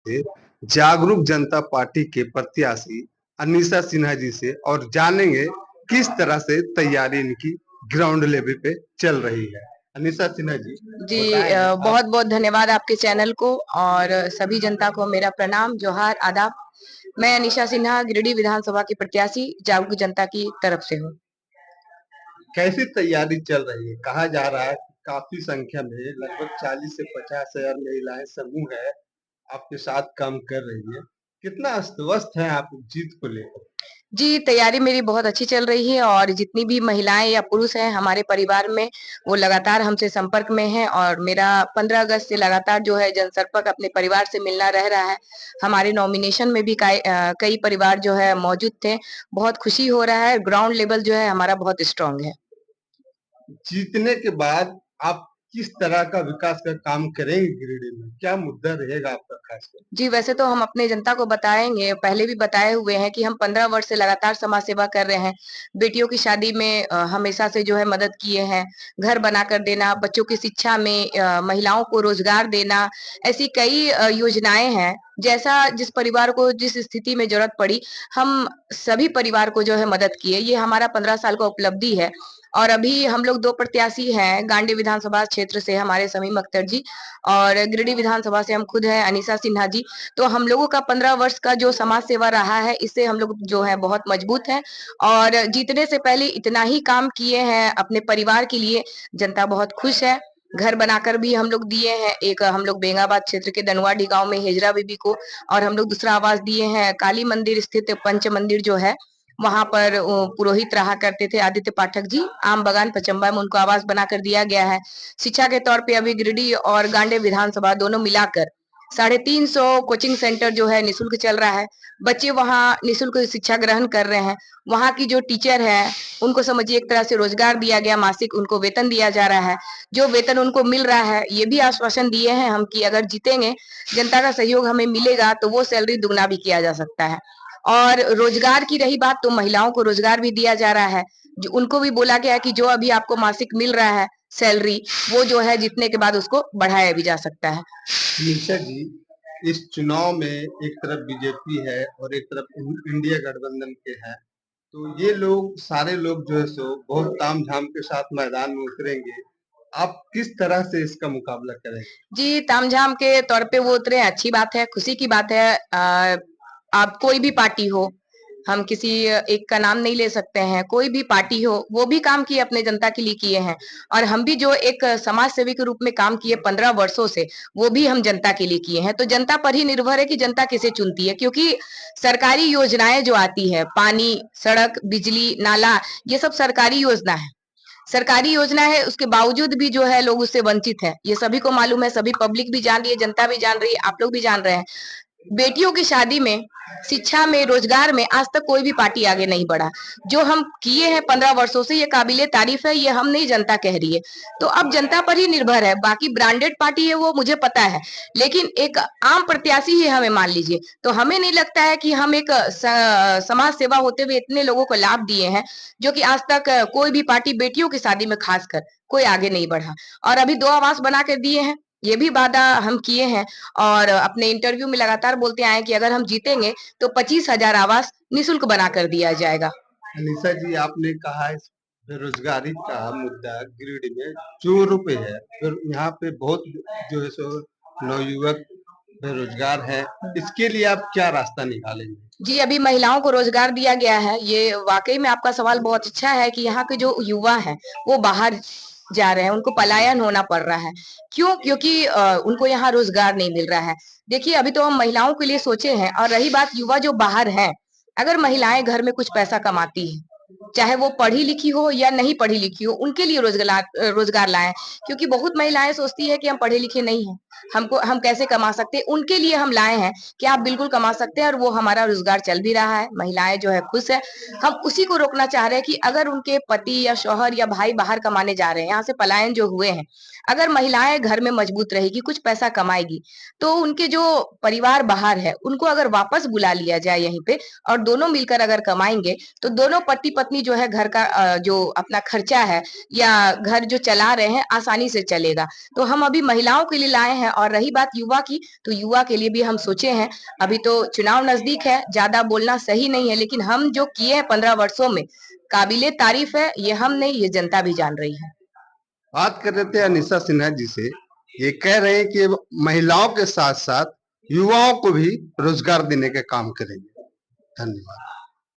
से जागरूक जनता पार्टी के प्रत्याशी अनीशा सिन्हा जी से और जानेंगे किस तरह से तैयारी इनकी ग्राउंड लेवल पे चल रही है। अनीशा सिन्हा जी जी बताएं आप। बहुत बहुत धन्यवाद आपके चैनल को और सभी जनता को मेरा प्रणाम, जोहार, आदाब। मैं अनीशा सिन्हा गिरिडीह विधानसभा की प्रत्याशी जागरूक जनता की तरफ से हूँ। कैसी तैयारी चल रही है? कहा जा रहा है कि काफी संख्या में लगभग 40 से 50 हजार महिलाएं समूह है आपके साथ काम कर रही है। कितना अस्वस्थ है आप जीत को लेकर? जी, तैयारी मेरी बहुत अच्छी चल रही है और जितनी भी महिलाएं या पुरुष हैं हमारे परिवार में, वो लगातार हमसे संपर्क में हैं और मेरा 15 अगस्त से लगातार जो है जनसंपर्क अपने परिवार से मिलना रह रहा है। हमारे नॉमिनेशन में भी कई परिवार जो है मौजूद थे। बहुत खुशी हो रहा है, ग्राउंड लेवल जो है हमारा बहुत स्ट्रांग है। जीतने के बाद आप किस तरह का विकास का काम करेंगे गिरिडीह में? क्या मुद्दा रहेगा आपका खासकर? जी, वैसे तो हम अपने जनता को बताएँगे, पहले भी बताए हुए हैं कि हम 15 वर्ष से लगातार समाज सेवा कर रहे हैं। बेटियों की शादी में हमेशा से जो है मदद किए हैं, घर बनाकर देना, बच्चों की शिक्षा में महिलाओं को रोज़गार देना, ऐसी कई योजनाएँ हैं। जैसा जिस परिवार को जिस स्थिति में ज़रूरत पड़ी, हम सभी परिवार को जो है मदद किए। ये हमारा 15 साल का उपलब्धि है और अभी हम लोग 2 प्रत्याशी हैं, गांडी विधानसभा क्षेत्र से हमारे शमीम अख्तर जी और गिरिडीह विधानसभा से हम खुद हैं अनीशा सिन्हा जी। तो हम लोगों का 15 वर्ष का जो समाज सेवा रहा है, इससे हम लोग जो है बहुत मजबूत हैं और जीतने से पहले इतना ही काम किए हैं अपने परिवार के लिए, जनता बहुत खुश है। घर बनाकर भी हम लोग दिए हैं, एक हम लोग बेंगाबाद क्षेत्र के दनवाडी गांव में हिजरा बीबी को और हम लोग दूसरा आवास दिए हैं काली मंदिर स्थित पंच मंदिर जो है, वहां पर पुरोहित रहा करते थे आदित्य पाठक जी, आम बगान पचम्बा में उनको आवास बनाकर दिया गया है। शिक्षा के तौर पे अभी गिरिडीह और गांडे विधानसभा दोनों मिलाकर 350 कोचिंग सेंटर जो है निशुल्क चल रहा है। बच्चे वहाँ निशुल्क शिक्षा ग्रहण कर रहे हैं। वहाँ की जो टीचर है उनको समझिए एक तरह से रोजगार दिया गया, मासिक उनको वेतन दिया जा रहा है। जो वेतन उनको मिल रहा है, ये भी आश्वासन दिए हैं हम कि अगर जीतेंगे, जनता का सहयोग हमें मिलेगा तो वो सैलरी दुगना भी किया जा सकता है। और रोजगार की रही बात तो महिलाओं को रोजगार भी दिया जा रहा है। जो उनको भी बोला गया है कि जो अभी आपको मासिक मिल रहा है सैलरी, वो जो है जीतने के बाद उसको बढ़ाया भी जा सकता है। निशा जी, इस चुनाव में एक तरफ बीजेपी है और एक तरफ इंडिया गठबंधन के हैं, तो ये लोग सारे लोग जो है सो बहुत ताम झाम के साथ मैदान में उतरेंगे। आप किस तरह से इसका मुकाबला करेंगे? जी, तामझाम के तौर पे वो उतरे, अच्छी बात है, खुशी की बात है। आप कोई भी पार्टी हो, हम किसी एक का नाम नहीं ले सकते हैं, कोई भी पार्टी हो, वो भी काम किए अपने जनता के लिए किए हैं और हम भी जो एक समाज सेवी के रूप में काम किए 15 वर्षों से, वो भी हम जनता के लिए किए हैं। तो जनता पर ही निर्भर है कि जनता किसे चुनती है, क्योंकि सरकारी योजनाएं जो आती है, पानी, सड़क, बिजली, नाला, ये सब सरकारी योजना है। सरकारी योजना है, उसके बावजूद भी जो है लोग उससे वंचित है। ये सभी को मालूम है, सभी पब्लिक भी जान रही है, जनता भी जान रही है, आप लोग भी जान रहे हैं। बेटियों की शादी में, शिक्षा में, रोजगार में आज तक कोई भी पार्टी आगे नहीं बढ़ा। जो हम किए हैं 15 वर्षों से, ये काबिले तारीफ है, ये हम नहीं, जनता कह रही है। तो अब जनता पर ही निर्भर है। बाकी ब्रांडेड पार्टी है वो मुझे पता है, लेकिन एक आम प्रत्याशी ही हमें मान लीजिए, तो हमें नहीं लगता है कि हम एक समाज सेवा होते हुए इतने लोगों को लाभ दिए हैं, जो कि आज तक कोई भी पार्टी बेटियों की शादी में खासकर कोई आगे नहीं बढ़ा। और अभी 2 आवास बना कर दिए हैं, ये भी वादा हम किए हैं और अपने इंटरव्यू में लगातार बोलते आए हैं कि अगर हम जीतेंगे तो 25,000 आवास निशुल्क बना कर दिया जाएगा। अनिशा जी, आपने कहा है बेरोजगारी का मुद्दा गिरिडीह में चोरों पे है, फिर यहाँ पे बहुत जो है सो नवयुवक बेरोजगार है, इसके लिए आप क्या रास्ता निकालेंगे? जी, अभी महिलाओं को रोजगार दिया गया है। ये वाकई में आपका सवाल बहुत अच्छा है कि यहाँ के जो युवा हैं, वो बाहर जा रहे हैं, उनको पलायन होना पड़ रहा है। क्यों? क्योंकि उनको यहाँ रोजगार नहीं मिल रहा है। देखिए, अभी तो हम महिलाओं के लिए सोचे हैं और रही बात युवा जो बाहर हैं, अगर महिलाएं घर में कुछ पैसा कमाती हैं, चाहे वो पढ़ी लिखी हो या नहीं पढ़ी लिखी हो, उनके लिए रोजगार लाएं। क्योंकि बहुत महिलाएं सोचती है कि हम पढ़े लिखे नहीं हैं, हम कैसे कमा सकते हैं, उनके लिए हम लाए हैं कि आप बिल्कुल कमा सकते हैं और वो हमारा रोजगार चल भी रहा है, महिलाएं जो है खुश है। हम उसी को रोकना चाह रहे हैं कि अगर उनके पति या शौहर या भाई बाहर कमाने जा रहे हैं, यहाँ से पलायन जो हुए हैं, अगर महिलाएं घर में मजबूत रहेगी, कुछ पैसा कमाएगी, तो उनके जो परिवार बाहर है उनको अगर वापस बुला लिया जाए यहीं पे और दोनों मिलकर अगर कमाएंगे, तो दोनों पति पत्नी जो है घर का जो अपना खर्चा है या घर जो चला रहे हैं आसानी से चलेगा। तो हम अभी महिलाओं के लिए लाए हैं हैं। और रही बात युवा की, तो युवा के लिए भी हम सोचे हैं, अभी तो चुनाव नजदीक है, ज्यादा बोलना सही नहीं है, लेकिन हम जो किए हैं 15 वर्षों में, काबिले तारीफ है। ये हम नहीं, ये जनता भी जान रही है। बात कर रहे थे अनीशा सिन्हा जी से, ये कह रहे हैं कि महिलाओं के साथ साथ युवाओं को भी रोजगार देने का काम करेंगे। धन्यवाद।